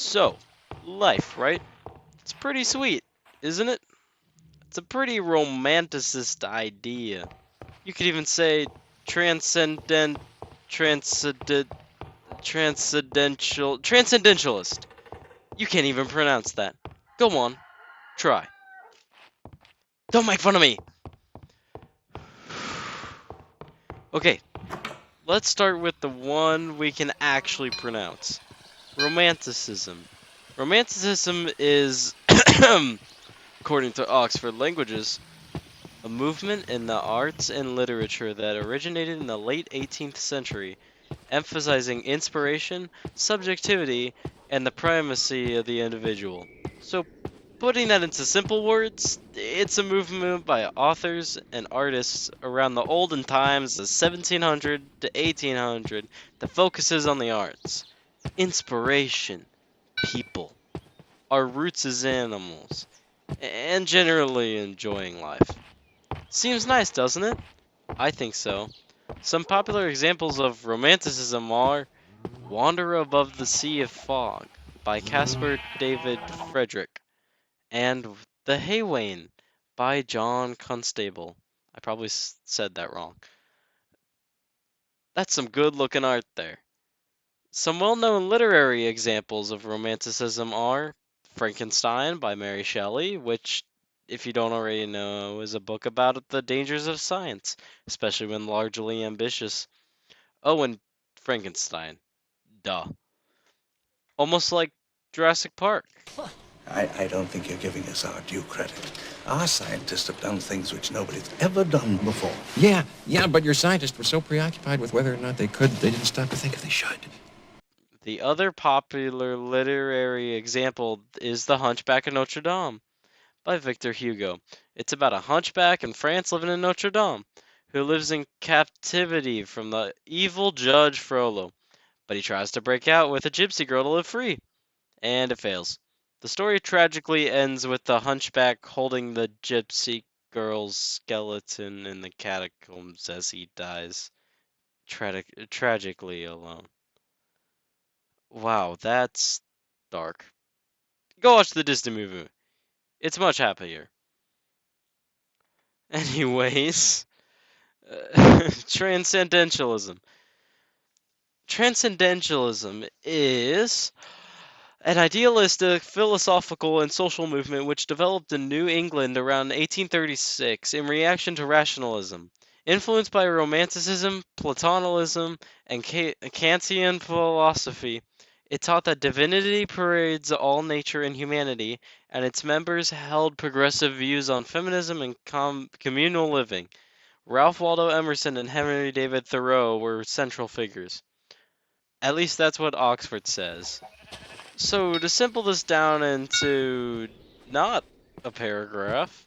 So, life, right? It's pretty sweet, isn't it? It's a pretty romanticist idea. You could even say transcendent, transcendent, transcendentalist. You can't even pronounce that. Go on, try. Don't make fun of me! Okay, let's start with the one we can actually pronounce. Romanticism. Romanticism is, according to Oxford Languages, a movement in the arts and literature that originated in the late 18th century, emphasizing inspiration, subjectivity, and the primacy of the individual. So, putting that into simple words, it's a movement by authors and artists around the olden times of 1700 to 1800 that focuses on the arts, inspiration, people, our roots as animals, and generally enjoying life. Seems nice, doesn't it? I think so. Some popular examples of romanticism are Wander Above the Sea of Fog by Caspar David Friedrich and The Haywain by John Constable. I probably said that wrong. That's some good looking art there. Some well known literary examples of romanticism are Frankenstein by Mary Shelley, which, if you don't already know, is a book about the dangers of science, especially when largely ambitious. Oh, and Frankenstein. Duh. Almost like Jurassic Park. I don't think you're giving us our due credit. Our scientists have done things which nobody's ever done before. Yeah, but your scientists were so preoccupied with whether or not they could, they didn't stop to think if they should. The other popular literary example is The Hunchback of Notre Dame by Victor Hugo. It's about a hunchback in France living in Notre Dame who lives in captivity from the evil judge Frollo, but he tries to break out with a gypsy girl to live free, and it fails. The story tragically ends with the hunchback holding the gypsy girl's skeleton in the catacombs as he dies, tragically alone. Wow, that's dark. Go watch the Disney movie. It's much happier. Anyways, transcendentalism. Transcendentalism is an idealistic, philosophical, and social movement which developed in New England around 1836 in reaction to rationalism. Influenced by Romanticism, Platonism, and Kantian philosophy, it taught that divinity pervades all nature and humanity, and its members held progressive views on feminism and communal living. Ralph Waldo Emerson and Henry David Thoreau were central figures. At least that's what Oxford says. So, to simple this down into not a paragraph,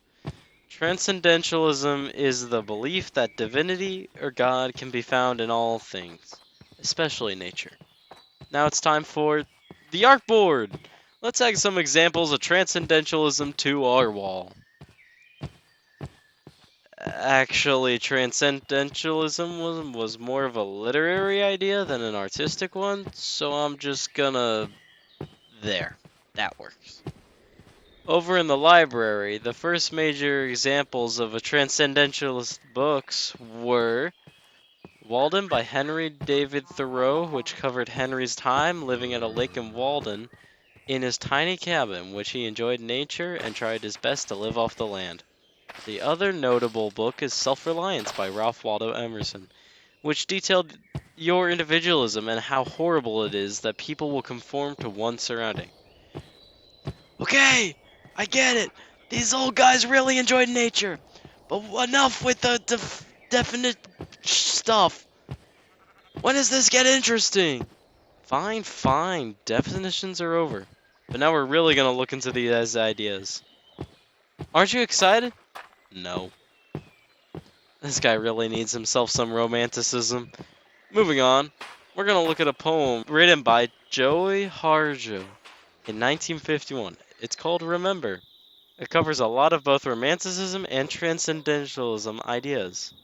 transcendentalism is the belief that divinity or God can be found in all things, especially nature. Now it's time for the Artboard! Let's add some examples of transcendentalism to our wall. Actually, transcendentalism was more of a literary idea than an artistic one, so I'm just gonna. There. That works. Over in the library, the first major examples of a transcendentalist books were Walden by Henry David Thoreau, which covered Henry's time living at a lake in Walden in his tiny cabin, which he enjoyed nature and tried his best to live off the land. The other notable book is Self-Reliance by Ralph Waldo Emerson, which detailed your individualism and how horrible it is that people will conform to one surrounding. Okay, I get it. These old guys really enjoyed nature. But enough with the definite stuff. When does this get interesting? Fine, fine. Definitions are over. But now we're really gonna look into these ideas. Aren't you excited? No. This guy really needs himself some romanticism. Moving on, we're gonna look at a poem written by Joey Harjo in 1951. It's called Remember. It covers a lot of both romanticism and transcendentalism ideas.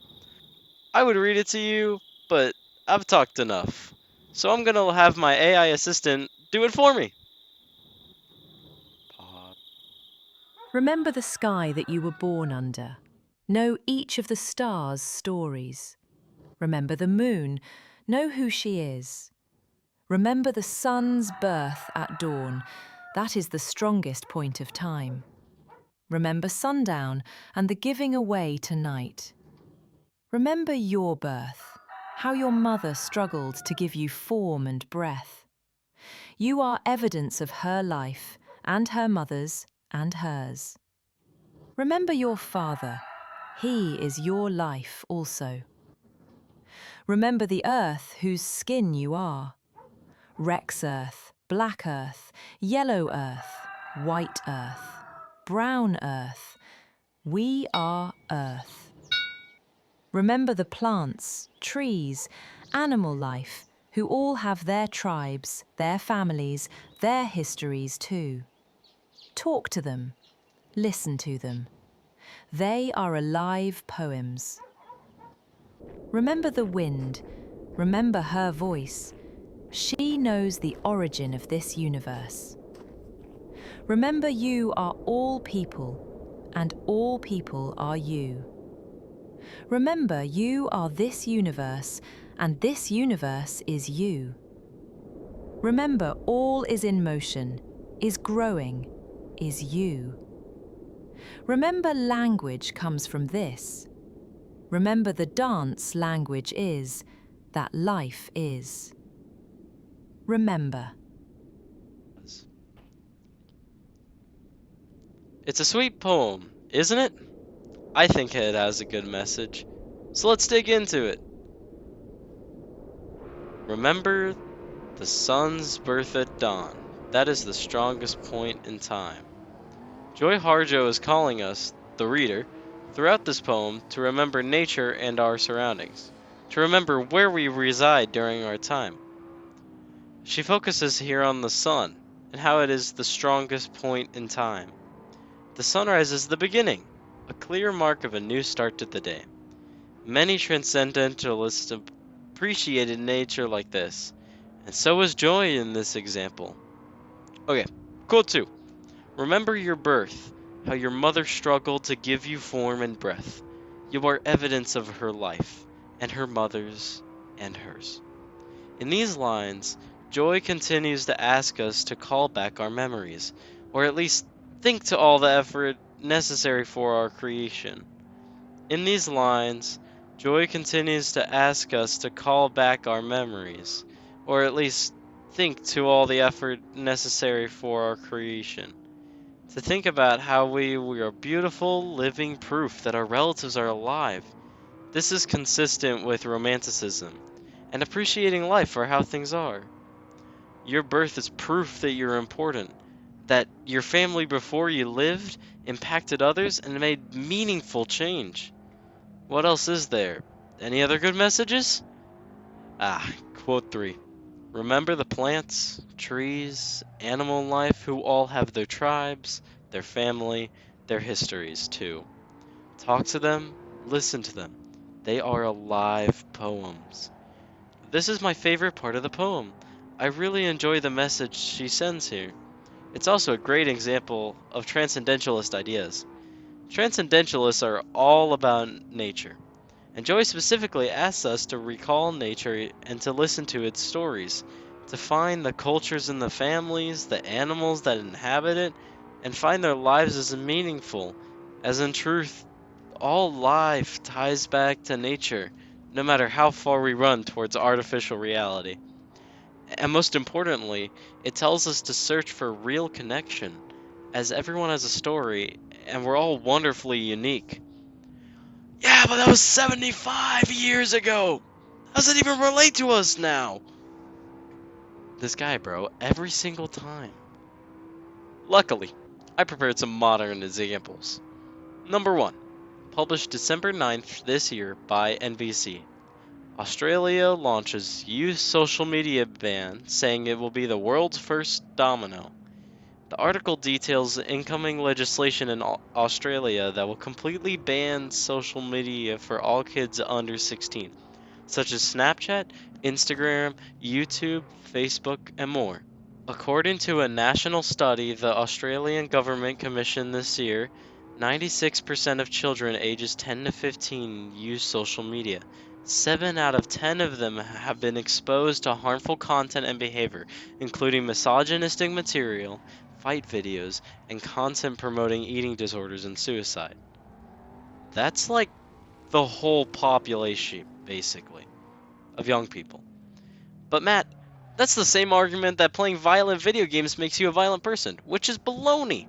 I would read it to you, but I've talked enough. So I'm gonna have my AI assistant do it for me. Remember the sky that you were born under. Know each of the stars' stories. Remember the moon. Know who she is. Remember the sun's birth at dawn. That is the strongest point of time. Remember sundown and the giving away to night. Remember your birth, how your mother struggled to give you form and breath. You are evidence of her life and her mother's and hers. Remember your father. He is your life also. Remember the earth whose skin you are. Rex earth, black earth, yellow earth, white earth, brown earth. We are earth. Remember the plants, trees, animal life, who all have their tribes, their families, their histories too. Talk to them. Listen to them. They are alive poems. Remember the wind. Remember her voice. She knows the origin of this universe. Remember you are all people, and all people are you. Remember you are this universe, and this universe is you. Remember all is in motion, is growing, is you. Remember language comes from this. Remember the dance language is, that life is. Remember. It's a sweet poem, isn't it? I think it has a good message. So let's dig into it. Remember the sun's birth at dawn. That is the strongest point in time. Joy Harjo is calling us, the reader, throughout this poem to remember nature and our surroundings, to remember where we reside during our time. She focuses here on the sun and how it is the strongest point in time. The sunrise is the beginning, a clear mark of a new start to the day. Many transcendentalists appreciated nature like this, and so was Joy in this example. Okay, quote 2. Remember your birth, how your mother struggled to give you form and breath. You are evidence of her life, and her mother's, and hers. In these lines, Joy continues to ask us to call back our memories, or at least think to all the effort necessary for our creation. In these lines, Joy continues to ask us to call back our memories, or at least think to all the effort necessary for our creation. To think about how we are beautiful, living proof that our relatives are alive. This is consistent with romanticism and appreciating life for how things are. Your birth is proof that you're important, that your family before you lived impacted others and made meaningful change. What else is there? Any other good messages? Quote 3. Remember the plants, trees, animal life who all have their tribes, their family, their histories too. Talk to them, listen to them. They are alive poems. This is my favorite part of the poem. I really enjoy the message she sends here. It's also a great example of transcendentalist ideas. Transcendentalists are all about nature, and Joy specifically asks us to recall nature and to listen to its stories, to find the cultures and the families, the animals that inhabit it, and find their lives as meaningful, as in truth, all life ties back to nature, no matter how far we run towards artificial reality. And most importantly, it tells us to search for real connection, as everyone has a story, and we're all wonderfully unique. Yeah, but that was 75 years ago! How does it even relate to us now? This guy, bro, every single time. Luckily, I prepared some modern examples. Number 1. Published December 9th this year by NBC. Australia launches youth social media ban, saying it will be the world's first domino. The article details incoming legislation in Australia that will completely ban social media for all kids under 16, such as Snapchat, Instagram, YouTube, Facebook, and more. According to a national study the Australian government commissioned this year, 96% of children ages 10 to 15 use social media. 7 out of 10 of them have been exposed to harmful content and behavior, including misogynistic material, fight videos, and content promoting eating disorders and suicide. That's like the whole population, basically, of young people. But Matt, that's the same argument that playing violent video games makes you a violent person, which is baloney.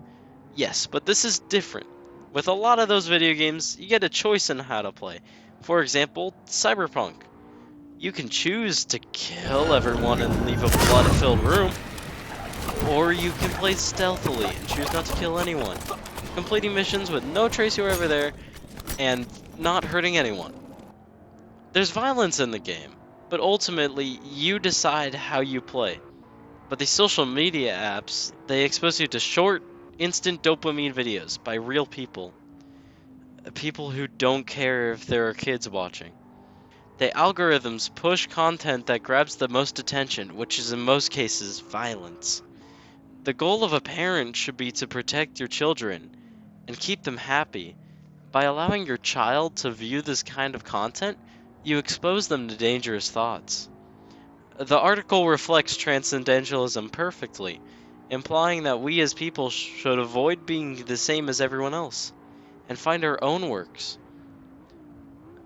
Yes, but this is different. With a lot of those video games, you get a choice in how to play. For example, Cyberpunk. You can choose to kill everyone and leave a blood-filled room, or you can play stealthily and choose not to kill anyone, completing missions with no trace you were ever there, and not hurting anyone. There's violence in the game, but ultimately you decide how you play. But these social media apps, they expose you to short, instant dopamine videos by real people. People who don't care if there are kids watching. The algorithms push content that grabs the most attention, which is in most cases violence. The goal of a parent should be to protect your children and keep them happy. By allowing your child to view this kind of content, you expose them to dangerous thoughts. The article reflects transcendentalism perfectly, implying that we as people should avoid being the same as everyone else, and find our own works.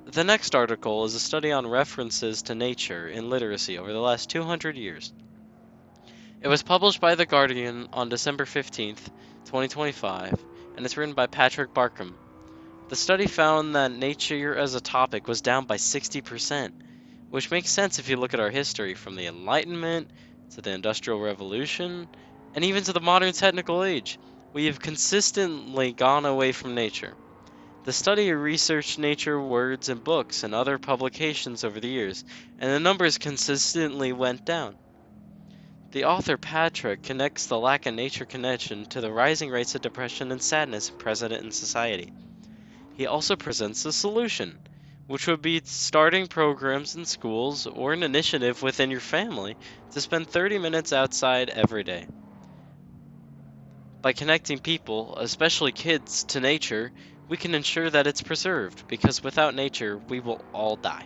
The next article is a study on references to nature in literacy over the last 200 years. It was published by The Guardian on December 15th, 2025, and it's written by Patrick Barkham. The study found that nature as a topic was down by 60%, which makes sense if you look at our history from the Enlightenment to the Industrial Revolution, and even to the modern technical age. We have consistently gone away from nature. The study researched nature words in books and other publications over the years, and the numbers consistently went down. The author Patrick connects the lack of nature connection to the rising rates of depression and sadness present in society. He also presents a solution, which would be starting programs in schools or an initiative within your family to spend 30 minutes outside every day. By connecting people, especially kids, to nature, we can ensure that it's preserved, because without nature, we will all die.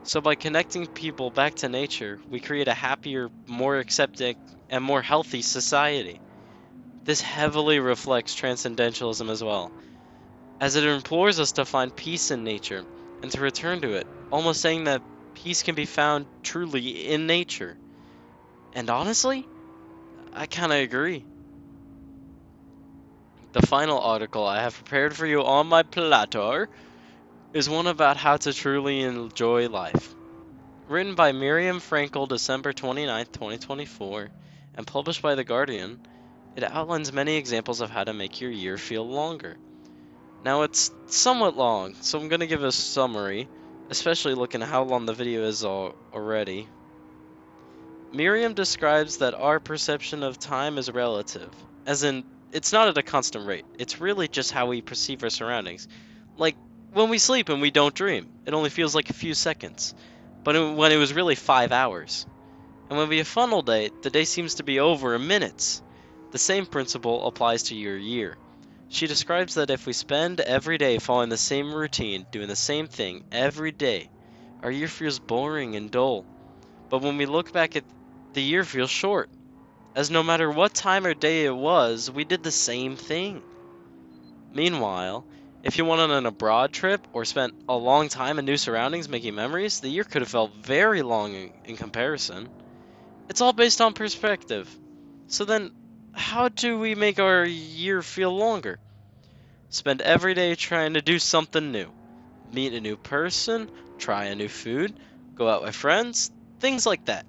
So by connecting people back to nature, we create a happier, more accepting, and more healthy society. This heavily reflects transcendentalism as well, as it implores us to find peace in nature and to return to it, almost saying that peace can be found truly in nature. And honestly, I kinda agree. The final article I have prepared for you on my platter is one about how to truly enjoy life. Written by Miriam Frankel, December 29th, 2024, and published by The Guardian, it outlines many examples of how to make your year feel longer. Now it's somewhat long, so I'm going to give a summary, especially looking at how long the video is already. Miriam describes that our perception of time is relative, as in, it's not at a constant rate, it's really just how we perceive our surroundings. Like, when we sleep and we don't dream, it only feels like a few seconds, but when it was really 5 hours. And when we have fun all day, the day seems to be over in minutes. The same principle applies to your year. She describes that if we spend every day following the same routine, doing the same thing every day, our year feels boring and dull. But when we look back at the year feels short, as no matter what time or day it was, we did the same thing. Meanwhile, if you went on an abroad trip or spent a long time in new surroundings making memories, the year could have felt very long in comparison. It's all based on perspective. So then, how do we make our year feel longer? Spend every day trying to do something new. Meet a new person, try a new food, go out with friends, things like that.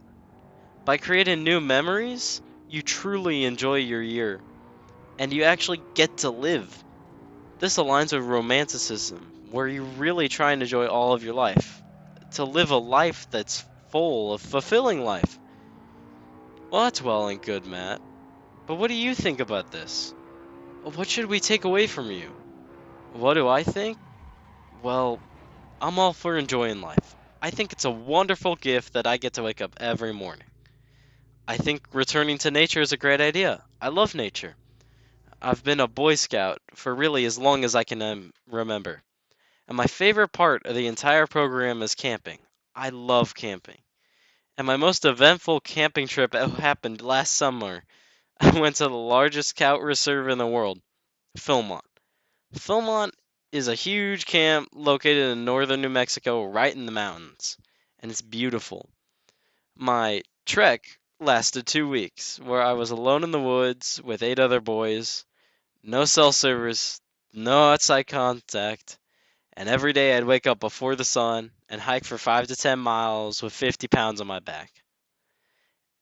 By creating new memories, you truly enjoy your year, and you actually get to live. This aligns with romanticism, where you really try and enjoy all of your life, to live a life that's full of fulfilling life. Well, that's well and good, Matt. But what do you think about this? What should we take away from you? What do I think? Well, I'm all for enjoying life. I think it's a wonderful gift that I get to wake up every morning. I think returning to nature is a great idea. I love nature. I've been a Boy Scout for really as long as I can remember. And my favorite part of the entire program is camping. I love camping. And my most eventful camping trip happened last summer. I went to the largest scout reserve in the world, Philmont. Philmont is a huge camp located in northern New Mexico, right in the mountains, and it's beautiful. My trek lasted 2 weeks, where I was alone in the woods with 8 other boys, no cell service, no outside contact, and every day I'd wake up before the sun and hike for 5 to 10 miles with 50 pounds on my back.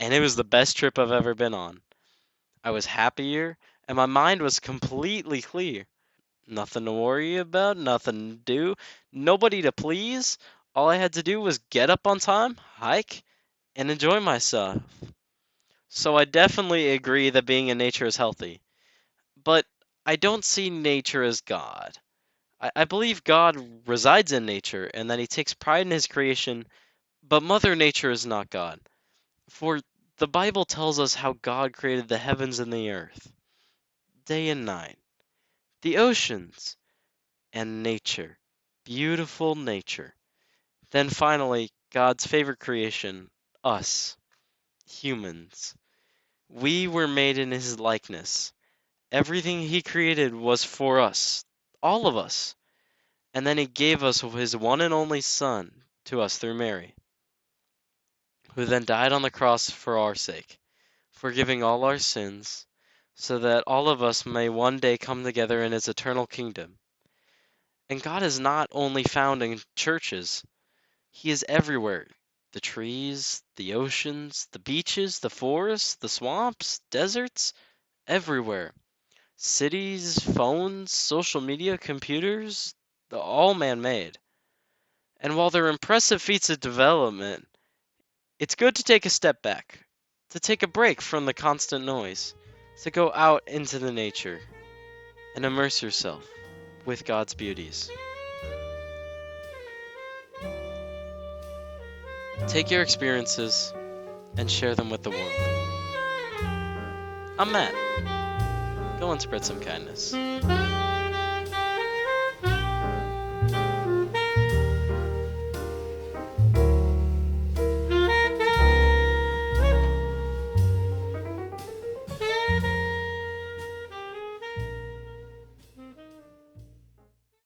And it was the best trip I've ever been on. I was happier, and my mind was completely clear. Nothing to worry about, nothing to do, nobody to please. All I had to do was get up on time, hike, and enjoy myself. So I definitely agree that being in nature is healthy. But I don't see nature as God. I believe God resides in nature and that he takes pride in his creation, but Mother Nature is not God. For the Bible tells us how God created the heavens and the earth, day and night, the oceans, and nature. Beautiful nature. Then finally, God's favorite creation, us, humans. We were made in his likeness. Everything he created was for us, all of us. And then he gave us his one and only Son to us through Mary, who then died on the cross for our sake, forgiving all our sins, so that all of us may one day come together in his eternal kingdom. And God is not only found in churches, he is everywhere. The trees, the oceans, the beaches, the forests, the swamps, deserts, everywhere. Cities, phones, social media, computers, all man-made. And while they're impressive feats of development, it's good to take a step back, to take a break from the constant noise, to go out into the nature and immerse yourself with God's beauties. Take your experiences and share them with the world. I'm Matt. Go and spread some kindness.